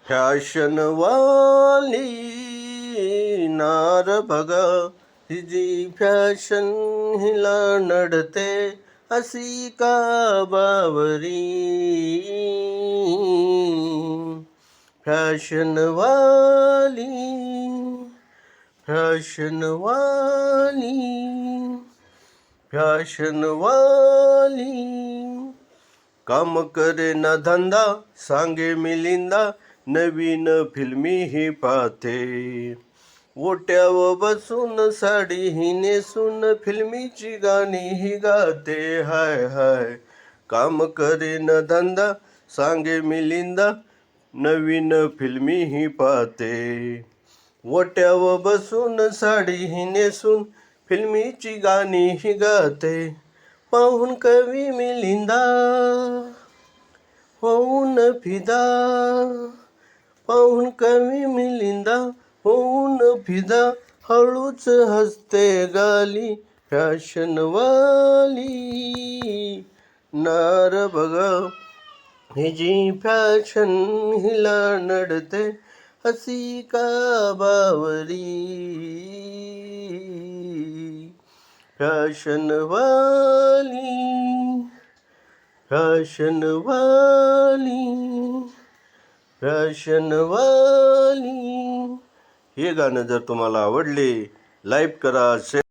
फॅशनवाली नार बघा, हिजी फॅशन हिला नडते अशी का बावरी. फॅशनवाली फॅशनवाली फॅशनवाली काम करे ना धंदा, सांगे मिलिंदा, नवीन फिल्मी ही पाहते. ओट्यावर बसून साडी ही नेसून फिल्मीची गाणी ही गाते. हाय हाय काम करे ना धंदा, सांगे मिलिंदा, नवीन फिल्मी ही पाहते. ओट्यावर बसून साडी ही नेसून फिल्मीची गाणी ही गाते. पाहून कवी मिलिंदा होऊन फिदा, पाहून कवी मिलिंदा होऊन फिदा, हळूच हसते गाली. फॅशनवाली नार बघा, हिजी फॅशन हिला नडते हसी का बावरी. फॅशनवाली फॅशनवाली फॅशनवाली. हे गाणं जर तुम्हाला आवडले, लाईक करा, शेअर